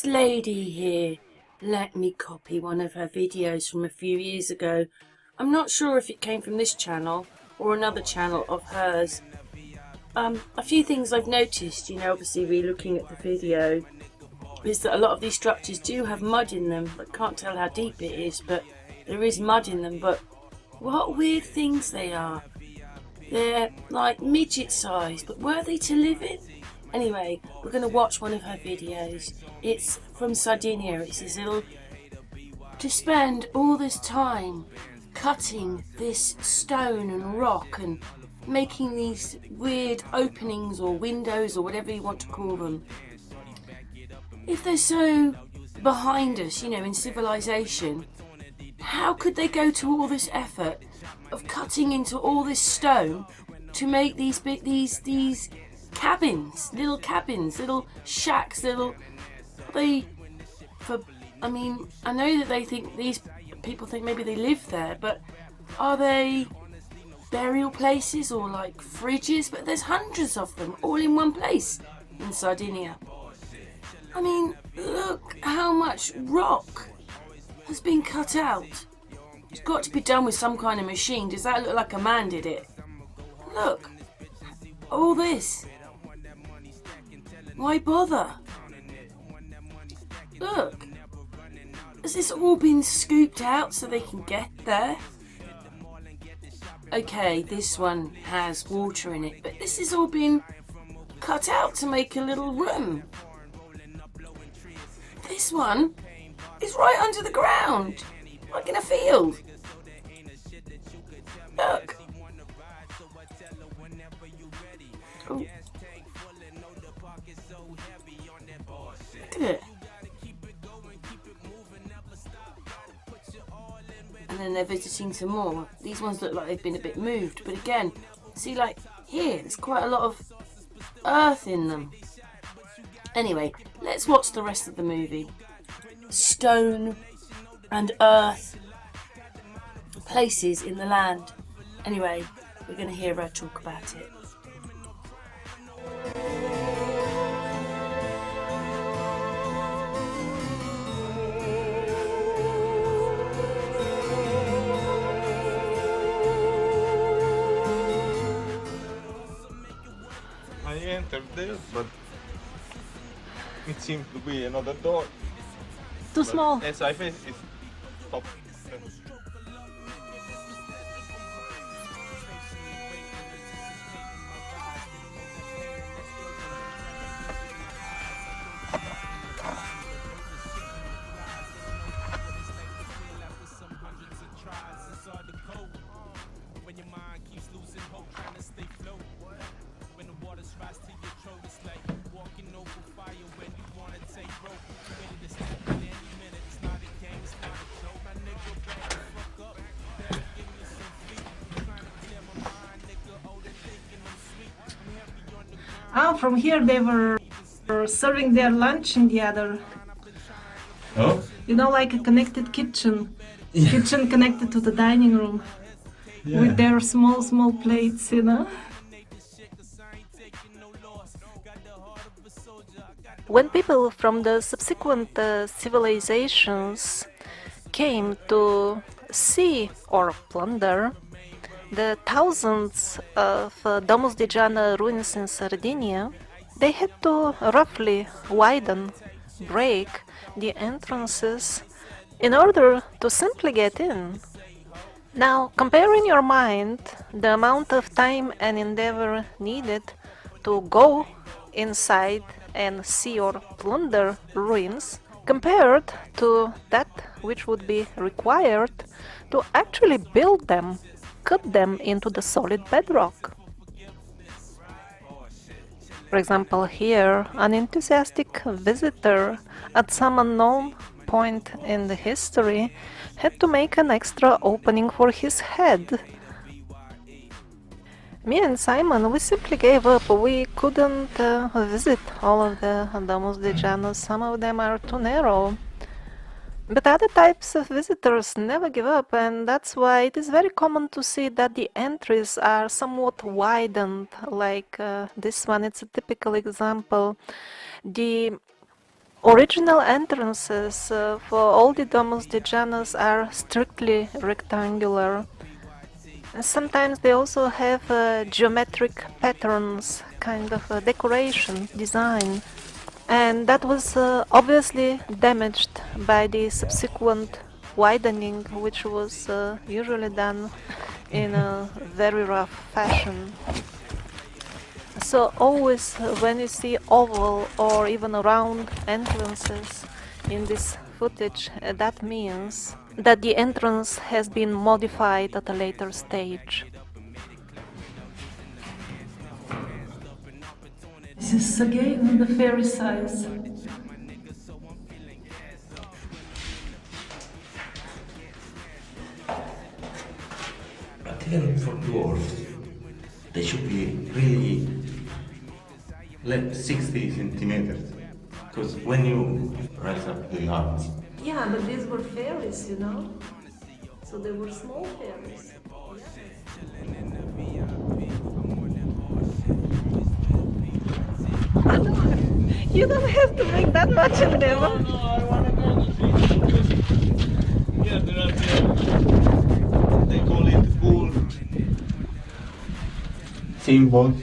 This lady here let me copy one of her videos from a few years ago. I'm not sure if it came from this channel or another channel of hers. A few things I've noticed, obviously re-looking at the video, is that a lot of these structures do have mud in them. I can't tell how deep it is, but there is mud in them. But what weird things they are. They're like midget size, but worthy to live in. Anyway, we're going to watch one of her videos. It's from Sardinia. It's this little... To spend all this time cutting this stone and rock and making these weird openings or windows or whatever you want to call them. If they're so behind us, in civilization, how could they go to all this effort of cutting into all this stone to make these cabins, little shacks, I know that they think, these people think maybe they live there, but are they burial places or like fridges? But there's hundreds of them all in one place in Sardinia. Look how much rock has been cut out. It's got to be done with some kind of machine. Does that look like a man did it? Look, all this. Why bother? Look, has this all been scooped out so they can get there? Okay, this one has water in it, but this has all been cut out to make a little room. This one is right under the ground, like in a field. Look. Oh. Look at it. And then they're visiting some more. These ones look like they've been a bit moved, but again, see, like here, there's quite a lot of earth in them. Anyway, let's watch the rest of the movie. Stone and earth, places in the land. Anyway, we're going to hear her talk about it. I entered there, but it seemed to be another door. Too small. As I face it stopped. From here they were serving their lunch in the other. Oh? Like a connected kitchen. Yeah. Kitchen connected to the dining room. Yeah. With their small plates, When people from the subsequent civilizations came to see or plunder the thousands of Domus de Giana ruins in Sardinia, they had to roughly break the entrances in order to simply get in. Now, compare in your mind the amount of time and endeavor needed to go inside and see or plunder ruins compared to that which would be required to actually build them, cut them into the solid bedrock. For example, here, an enthusiastic visitor at some unknown point in the history had to make an extra opening for his head. Me and Simon, we simply gave up. We couldn't visit all of the Domus de Giana. Some of them are too narrow. But other types of visitors never give up, and that's why it is very common to see that the entries are somewhat widened, like this one. It's a typical example. The Original entrances for all the Domus de Janus are strictly rectangular. Sometimes they also have geometric patterns, kind of a decoration, design, and that was obviously damaged by the subsequent widening, which was usually done in a very rough fashion. So always when you see oval or even round entrances in this footage, that means that the entrance has been modified at a later stage. This is again the fairy size. But even for dwarfs, they should be really 60 centimeters. Because when you rise up the arms, Yeah, but these were fairies, you know? So they were small fairies. You don't have to make that much in them. No, I want to go to see because yeah, there are they call it bull symbols.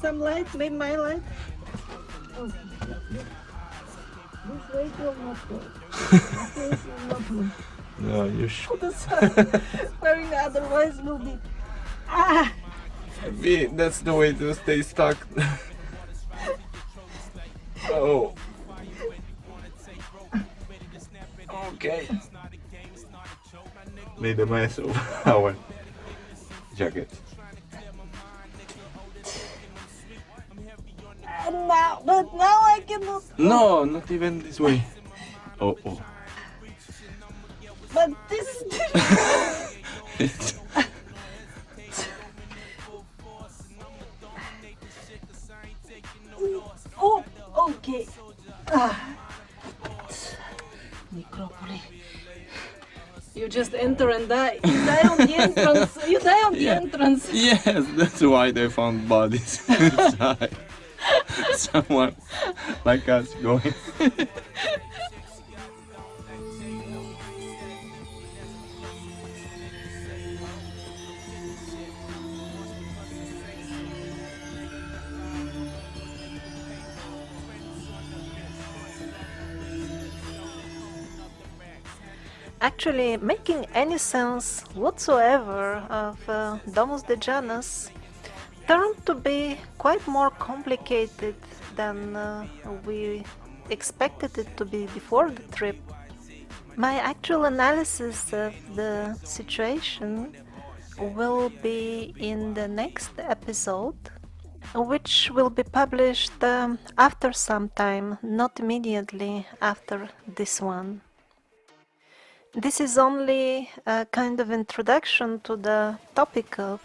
Some light, maybe my light. Oh. This way will not go. This will not go. No, you should. The sun, wearing otherwise will be. Ah! That's the way to stay stuck. Oh. Okay. Made a mess of our jacket. But now I cannot. No, not even this way. Oh, oh. But this is different. Oh, okay. Necropoli. You just enter and die. You die on the entrance. You die on the entrance. Yes, that's why they found bodies inside. Someone like us going. Actually, making any sense whatsoever of Domus de Janus turned to be quite more complicated than we expected it to be before the trip. My actual analysis of the situation will be in the next episode, which will be published after some time, not immediately after this one. This is only a kind of introduction to the topic of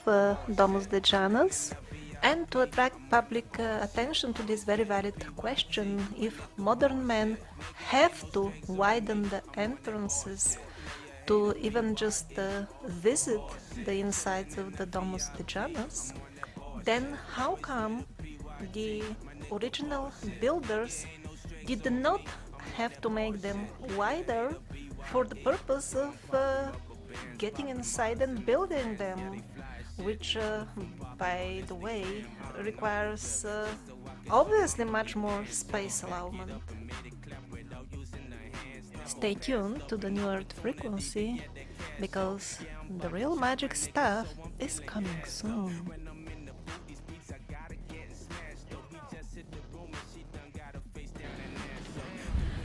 Domus de Janus, and to attract public attention to this very valid question: if modern men have to widen the entrances to even just visit the insides of the Domus de Janus, then how come the original builders did not have to make them wider for the purpose of getting inside and building them, which, by the way, requires obviously much more space allowance. Stay tuned to the New Earth frequency, because the real magic stuff is coming soon.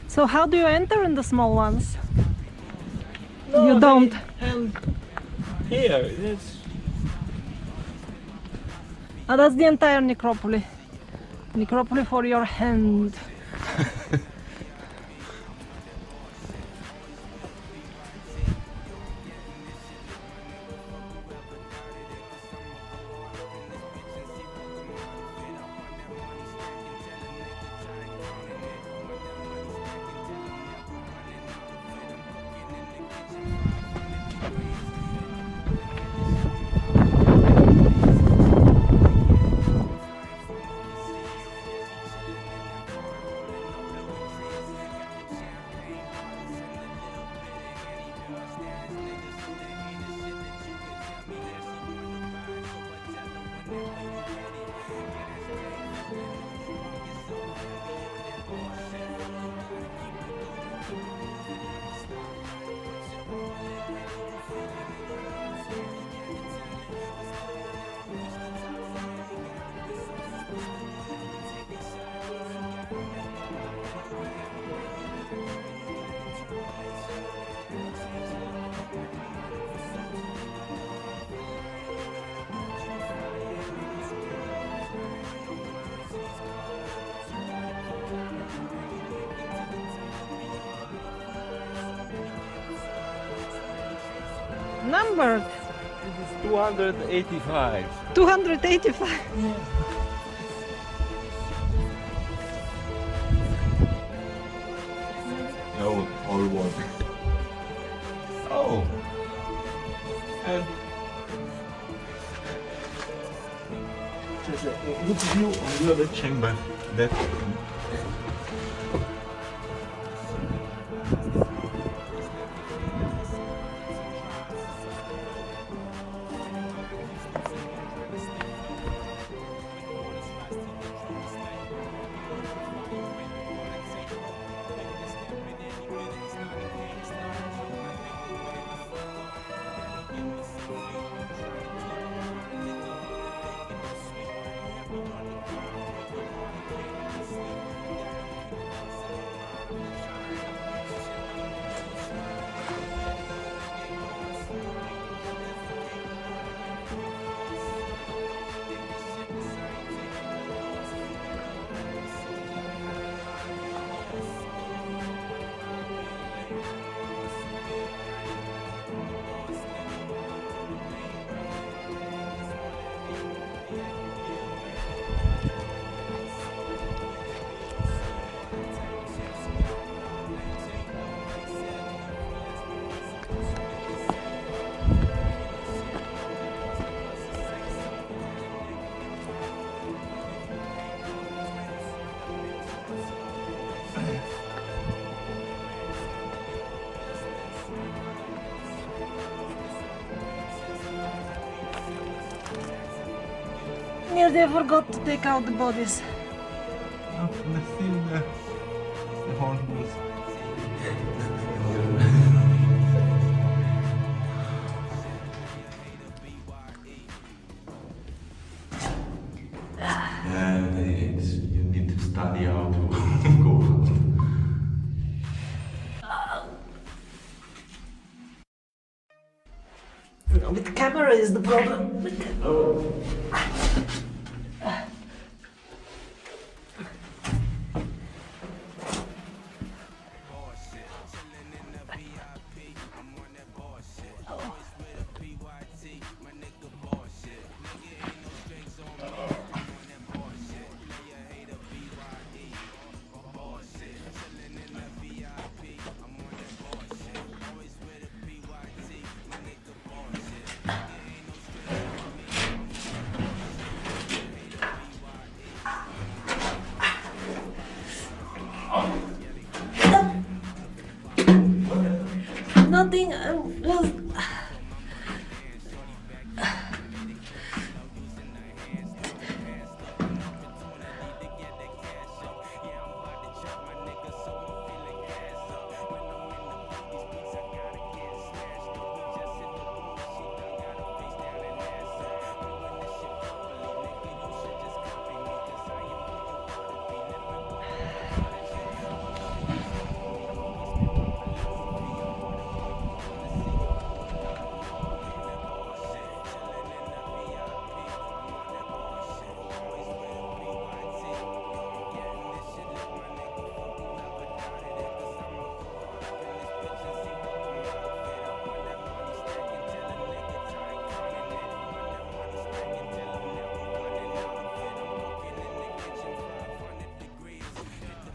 So how do you enter in the small ones? No, You don't. And here, it's That's the entire necropoli. Necropoli for your hand. Numbered this is 285. 285. No, all one. Oh, and there's a good view on the other chamber. That Nearly forgot to take out the bodies. still the hornbills. And you need to study how to go out. With the camera is the problem. nothing. I'm just.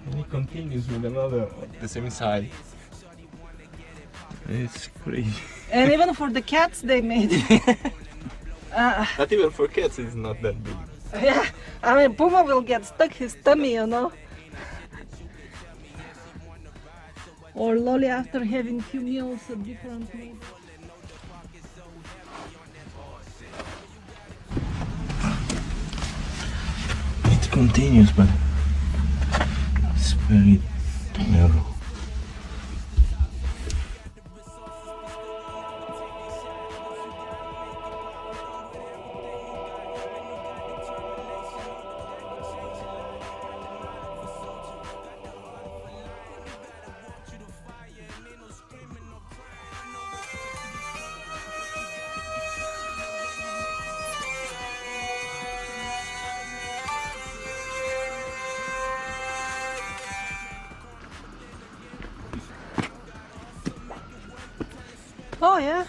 And he continues with another the same side. It's crazy. And even for the cats, they made it. Not even for cats, it's not that big. Yeah, I mean, Puma will get stuck his tummy, you know. Or Lolly after having few meals at different meals. It continues, but it's very narrow. Oh yeah,